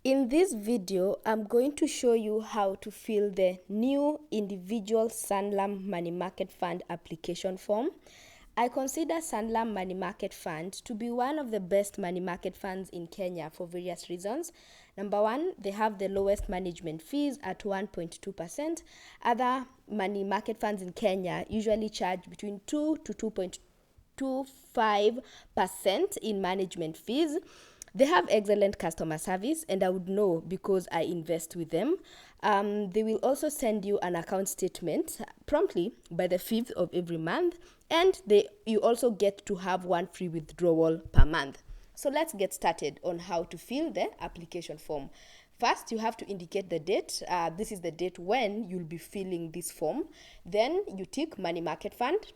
In this video, I'm going to show you how to fill the new individual Sanlam Money Market Fund application form. I consider Sanlam Money Market Fund to be one of the best money market funds in Kenya for various reasons. Number one, they have the lowest management fees at 1.2%. Other money market funds in Kenya usually charge between 2 to 2.25% in management fees. They have excellent customer service, and I would know because I invest with them. They will also send you an account statement promptly by the 5th of every month, and you also get to have one free withdrawal per month. So let's get started on how to fill the application form. First, you have to indicate the date. This is the date when you'll be filling this form. Then you tick Money Market Fund.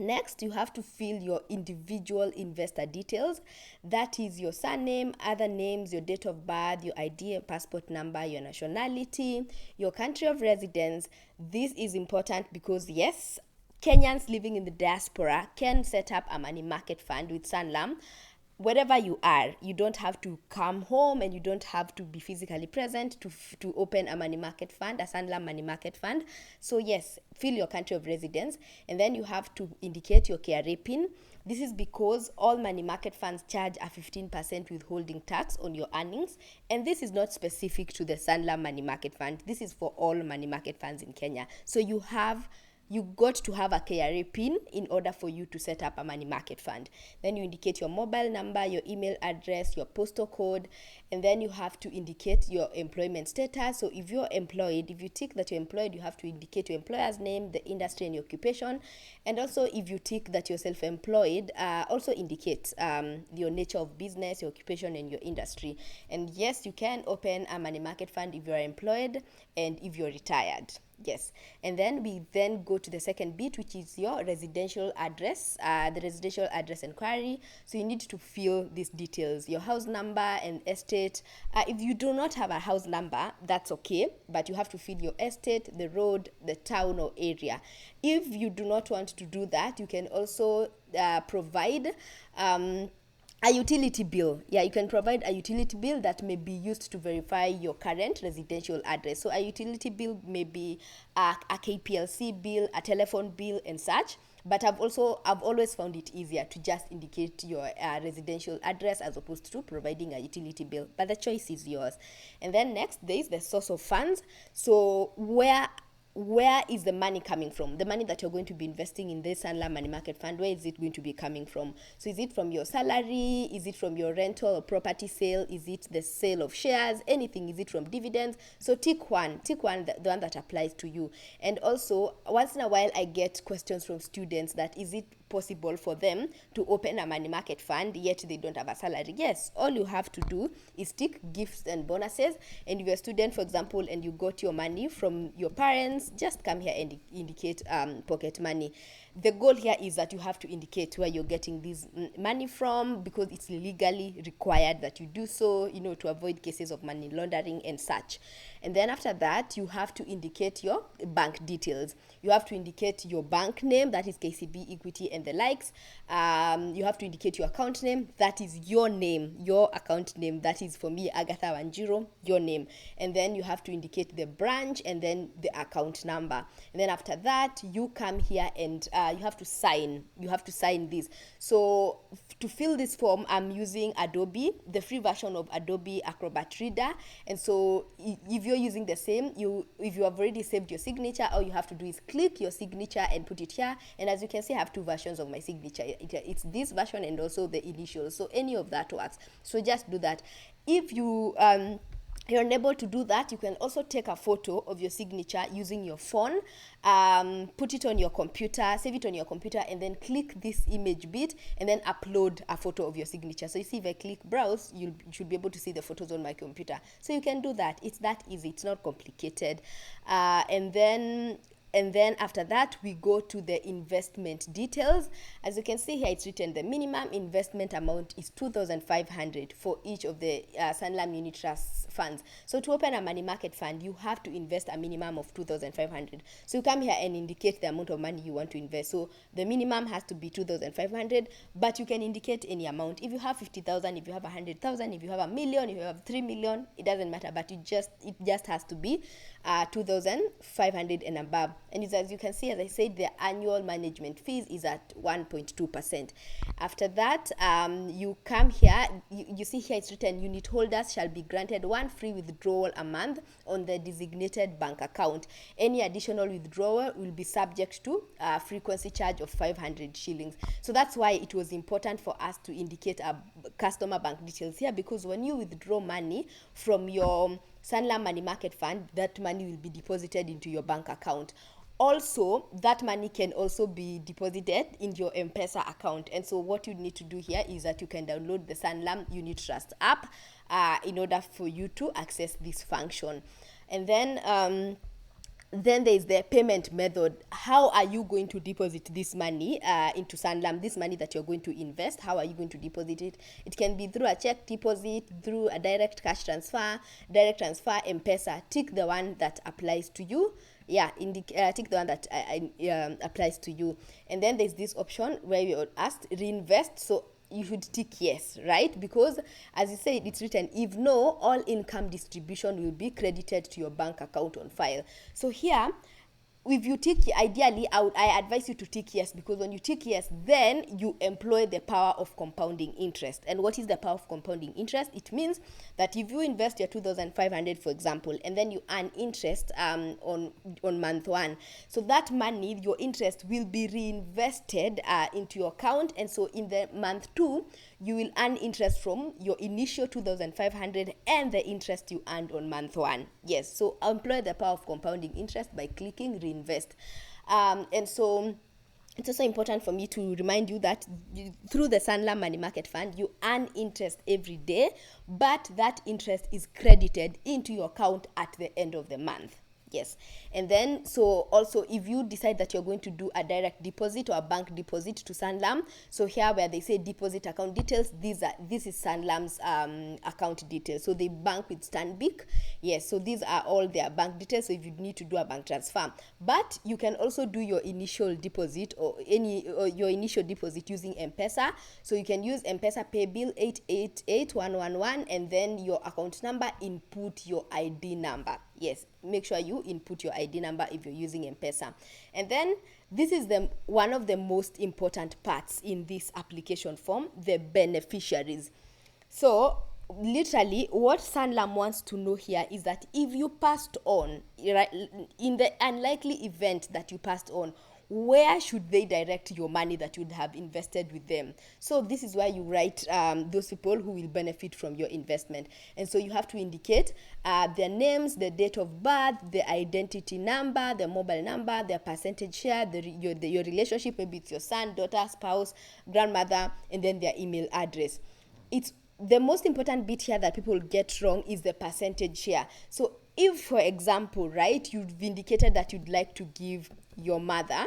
Next, you have to fill your individual investor details. That is your surname, other names, your date of birth, your ID and passport number, your nationality, your country of residence. This is important because, yes, Kenyans living in the diaspora can set up a money market fund with Sanlam. Wherever you are, you don't have to come home and you don't have to be physically present to open a money market fund, a Sanlam money market fund. So yes, fill your country of residence, and then you have to indicate your KRA PIN. This is because all money market funds charge a 15% withholding tax on your earnings, and this is not specific to the Sanlam money market fund. This is for all money market funds in Kenya. So you got to have a KRA PIN in order for you to set up a money market fund. Then you indicate your mobile number, your email address, your postal code, and then you have to indicate your employment status. So if you're employed, if you tick that you're employed, you have to indicate your employer's name, the industry and your occupation. And also if you tick that you're self-employed, also indicate your nature of business, your occupation and your industry. And yes, you can open a money market fund if you're employed and if you're retired. Yes, and then we then go to the second bit, which is your residential address, the residential address inquiry. So you need to fill these details, your house number and estate. If you do not have a house number, that's okay, but you have to fill your estate, the road, the town or area. If you do not want to do that, you can also provide a utility bill. Yeah, you can provide a utility bill that may be used to verify your current residential address. So a utility bill may be a KPLC bill, a telephone bill and such. But I've always found it easier to just indicate your residential address as opposed to providing a utility bill. But the choice is yours. And then next, there is the source of funds. So where is the money coming from? The money that you're going to be investing in this Sanlam money market fund, where is it going to be coming from? So is it from your salary? Is it from your rental or property sale? Is it the sale of shares? Anything? Is it from dividends? So tick one, the one that applies to you. And also, once in a while, I get questions from students that is it possible for them to open a money market fund yet they don't have a salary? Yes, all you have to do is tick gifts and bonuses. And if you're a student, for example, and you got your money from your parents, just come here and indicate pocket money. The goal here is that you have to indicate where you're getting this money from, because it's legally required that you do so, to avoid cases of money laundering and such. And then after that, you have to indicate your bank details. You have to indicate your bank name, that is KCB, Equity and the likes. You have to indicate your account name, that is your name, your account name. That is, for me, Agatha Wanjiro, your name. And then you have to indicate the branch and then the account number. And then after that, you come here and you have to sign this. So to fill this form, I'm using Adobe, the free version of Adobe Acrobat Reader. And so if you're using the same, if you have already saved your signature, all you have to do is click your signature and put it here. And as you can see, I have two versions of my signature. It's this version and also the initials. So any of that works. So just do that. If you're unable to do that, you can also take a photo of your signature using your phone, put it on your computer, save it on your computer, and then click this image bit and then upload a photo of your signature. So you see, if I click browse, you should be able to see the photos on my computer. So you can do that. It's that easy. It's not complicated. And then And then after that, we go to the investment details. As you can see here, it's written the minimum investment amount is 2,500 for each of the Sanlam Unit Trust funds. So to open a money market fund, you have to invest a minimum of 2,500. So you come here and indicate the amount of money you want to invest. So the minimum has to be 2,500, but you can indicate any amount. If you have 50,000, if you have 100,000, if you have a million, if you have 3 million, it doesn't matter, but it just has to be 2,500 and above. And as you can see, as I said, the annual management fees is at 1.2%. After that, you come here, you see here it's written unit holders shall be granted one free withdrawal a month on the designated bank account. Any additional withdrawal will be subject to a frequency charge of 500 shillings. So that's why it was important for us to indicate a customer bank details here, because when you withdraw money from your Sanlam Money Market Fund, that money will be deposited into your bank account. Also, that money can also be deposited in your M-Pesa account. And so what you need to do here is that you can download the Sanlam Unit Trust app in order for you to access this function. And then there is the payment method. How are you going to deposit this money into Sanlam, this money that you're going to invest? How are you going to deposit it? It can be through a check deposit, through a direct cash transfer, M-Pesa. Tick the one that applies to you. Tick the one that applies to you. And then there's this option where you're asked reinvest. So you should tick yes, right? Because as you said, it's written, if no, all income distribution will be credited to your bank account on file. So here, if you tick, ideally, I advise you to tick yes, because when you tick yes, then you employ the power of compounding interest. And what is the power of compounding interest? It means that if you invest your 2,500, for example, and then you earn interest on month one, so that money, your interest, will be reinvested into your account. And so in the month two, you will earn interest from your initial 2,500 and the interest you earned on month one. Yes, so employ the power of compounding interest by clicking reinvest. And so it's also important for me to remind you that through the Sanlam Money Market Fund, you earn interest every day, but that interest is credited into your account at the end of the month. Yes. And then, so also, if you decide that you're going to do a direct deposit or a bank deposit to Sanlam, so here where they say deposit account details, this is Sanlam's account details. So they bank with Stanbic. Yes, so these are all their bank details. So if you need to do a bank transfer, but you can also do your initial deposit your initial deposit using M-Pesa. So you can use M-Pesa pay bill 888111, and then your account number, input your ID number. Yes, make sure you input your ID number if you're using M-Pesa. And then this is one of the most important parts in this application form, the beneficiaries. So literally what Sanlam wants to know here is that if you passed on, right, in the unlikely event that you passed on, where should they direct your money that you would have invested with them? So this is why you write those people who will benefit from your investment. And so you have to indicate their names, the date of birth, the identity number, the mobile number, their percentage share, your relationship, maybe it's your son, daughter, spouse, grandmother, and then their email address. It's the most important bit here that people get wrong is the percentage share. So if, for example, right, you've indicated that you'd like to give your mother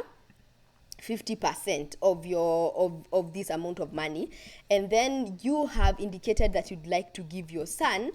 50% of this amount of money, and then you have indicated that you'd like to give your son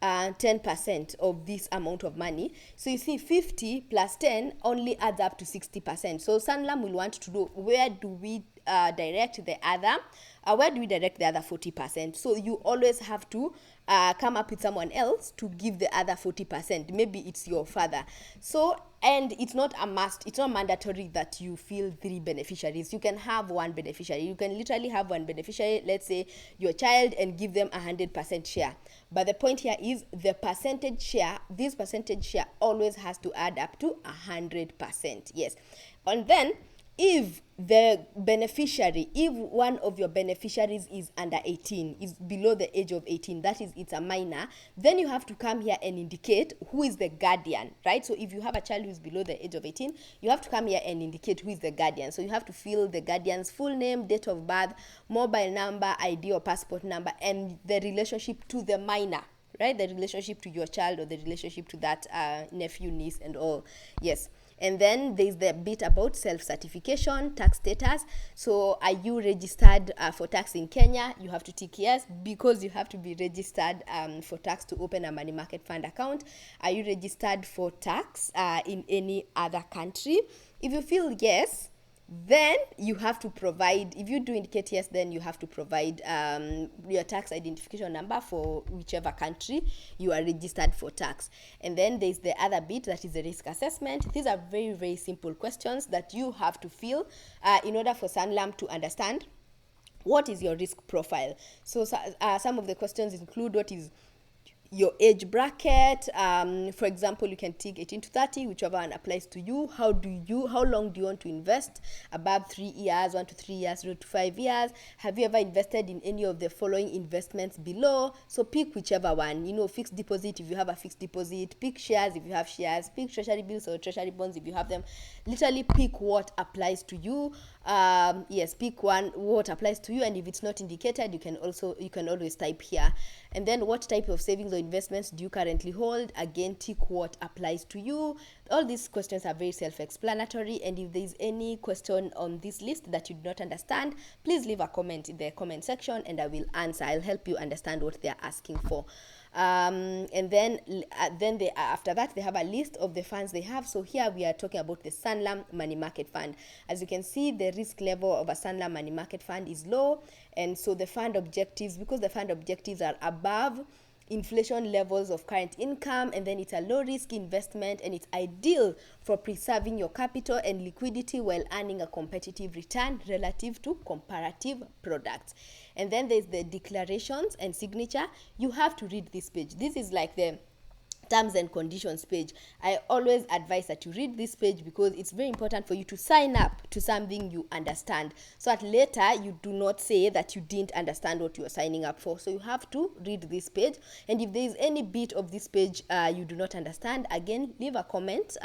10% of this amount of money. So you see 50 plus 10 only adds up to 60%. So Sanlam will want to know, where do we direct the other 40%? So you always have to come up with someone else to give the other 40%. Maybe it's your father. So, and it's not a must, it's not mandatory that you fill 3 beneficiaries. You can have one beneficiary. You can literally have one beneficiary, let's say your child, and give them 100% share. But the point here is the percentage share, this percentage share always has to add up to 100%. Yes. And then if the beneficiary, if one of your beneficiaries is under 18, is below the age of 18, that is, it's a minor, then you have to come here and indicate who is the guardian, right? So if you have a child who is below the age of 18, you have to come here and indicate who is the guardian. So you have to fill the guardian's full name, date of birth, mobile number, ID or passport number, and the relationship to the minor, right? The relationship to your child, or the relationship to that nephew, niece, and all. Yes. And then there's the bit about self-certification, tax status. So are you registered for tax in Kenya? You have to tick yes, because you have to be registered for tax to open a money market fund account. Are you registered for tax in any other country? If you feel yes, then you have to provide, if you do indicate yes, then you have to provide your tax identification number for whichever country you are registered for tax. And then there's the other bit, that is the risk assessment. These are very, very simple questions that you have to fill in order for Sanlam to understand what is your risk profile. So some of the questions include what is your age bracket. For example, you can tick 18 to 30, whichever one applies to you. How long do you want to invest? Above 3 years, 1 to 3 years, 0 to 5 years. Have you ever invested in any of the following investments below? So pick whichever one. Fixed deposit if you have a fixed deposit, pick shares if you have shares, pick treasury bills or treasury bonds if you have them. Literally pick what applies to you. Yes, pick one what applies to you, and if it's not indicated, you can always type here. And then what type of savings or investments do you currently hold? Again, tick what applies to you. All these questions are very self-explanatory, and if there's any question on this list that you do not understand, please leave a comment in the comment section and I will answer. I'll help you understand what they're asking for. And then after that, they have a list of the funds they have. So here we are talking about the Sanlam Money Market Fund. As you can see, the risk level of a Sanlam Money Market Fund is low, and so the fund objectives, because the fund objectives are above inflation levels of current income, and then it's a low risk investment, and it's ideal for preserving your capital and liquidity while earning a competitive return relative to comparative products. And then there's the declarations and signature. You have to read this page. This is like the terms and conditions page. I always advise that you read this page because it's very important for you to sign up to something you understand, so that later you do not say that you didn't understand what you are signing up for. So you have to read this page, and if there is any bit of this page you do not understand, again, leave a comment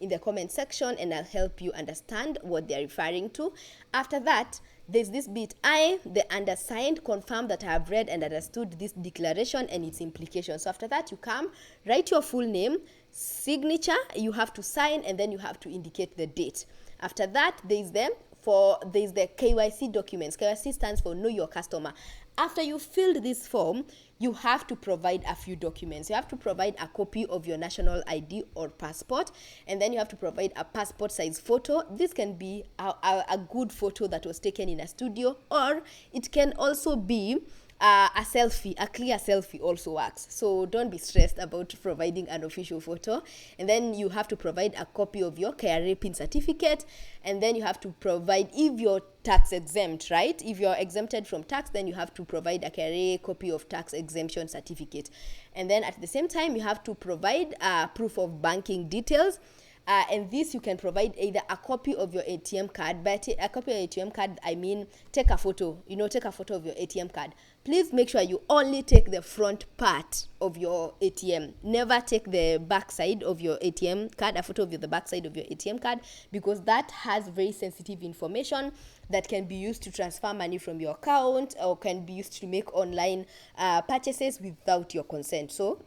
in the comment section and I'll help you understand what they're referring to. After that, there's this bit, I, the undersigned, confirm that I have read and understood this declaration and its implications. So after that, you come, write your full name, signature, you have to sign, and then you have to indicate the date. After that, there's the KYC documents. KYC stands for Know Your Customer. After you filled this form, you have to provide a few documents. You have to provide a copy of your national ID or passport, and then you have to provide a passport size photo. This can be a good photo that was taken in a studio, or it can also be a selfie. A clear selfie also works. So don't be stressed about providing an official photo. And then you have to provide a copy of your KRA PIN certificate, and then you have to provide, if you're tax exempt, right? If you're exempted from tax, then you have to provide a KRA copy of tax exemption certificate. And then at the same time, you have to provide proof of banking details. And this you can provide either a copy of your ATM card. By a copy of your ATM card, I mean take a photo. Take a photo of your ATM card. Please make sure you only take the front part of your ATM. Never take the back side of your ATM card, a photo of the back side of your ATM card, because that has very sensitive information that can be used to transfer money from your account, or can be used to make online purchases without your consent. So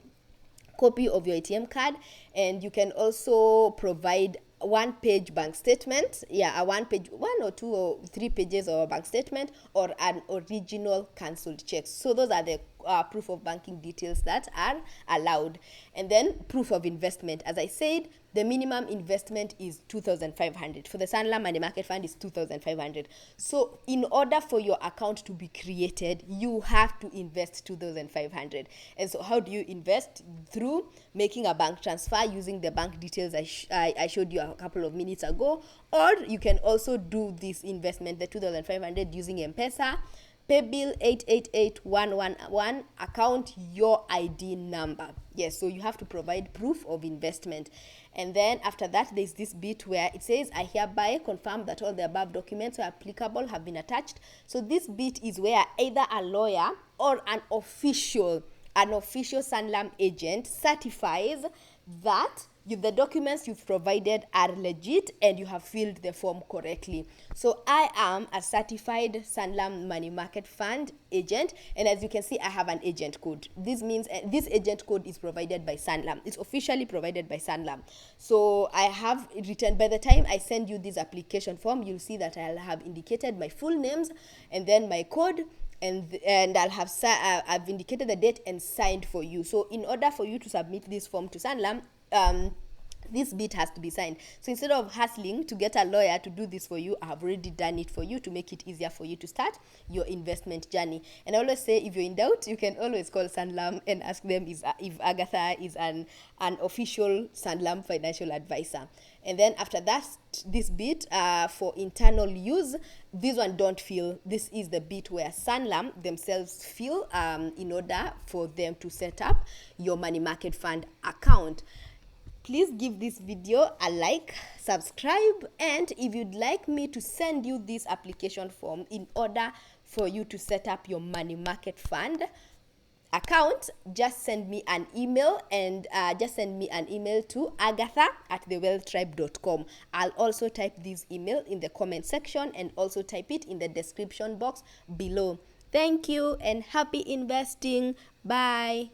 copy of your ATM card, and you can also provide one-page bank statement, a one or two or three pages of a bank statement, or an original cancelled check. So those are the proof of banking details that are allowed. And then proof of investment. As I said, the minimum investment is 2,500. For the Sanlam Money Market Fund is 2,500. So in order for your account to be created, you have to invest 2,500. And so how do you invest? Through making a bank transfer using the bank details I showed you a couple of minutes ago, or you can also do this investment, the 2,500, using M-Pesa, Paybill 888111, account your ID number. Yes, so you have to provide proof of investment. And then after that, there's this bit where it says, I hereby confirm that all the above documents where applicable have been attached. So this bit is where either a lawyer or an official Sanlam agent certifies that the documents you've provided are legit and you have filled the form correctly. So I am a certified Sanlam money market fund agent, and as you can see, I have an agent code. This means this agent code is provided by Sanlam. It's officially provided by Sanlam. So I have written, by the time I send you this application form, you'll see that I'll have indicated my full names and then my code, and I've indicated the date and signed for you. So in order for you to submit this form to Sanlam, this bit has to be signed. So instead of hustling to get a lawyer to do this for you, I have already done it for you to make it easier for you to start your investment journey. And I always say, if you're in doubt, you can always call Sanlam and ask them if Agatha is an official Sanlam financial advisor. And then after that, this bit for internal use, this one don't fill. This is the bit where Sanlam themselves fill in order for them to set up your money market fund account. Please give this video a like, subscribe, and if you'd like me to send you this application form in order for you to set up your money market fund account, just send me an email, and just send me an email to agatha@thewealthtribe.com. I'll also type this email in the comment section and also type it in the description box below. Thank you and happy investing. Bye.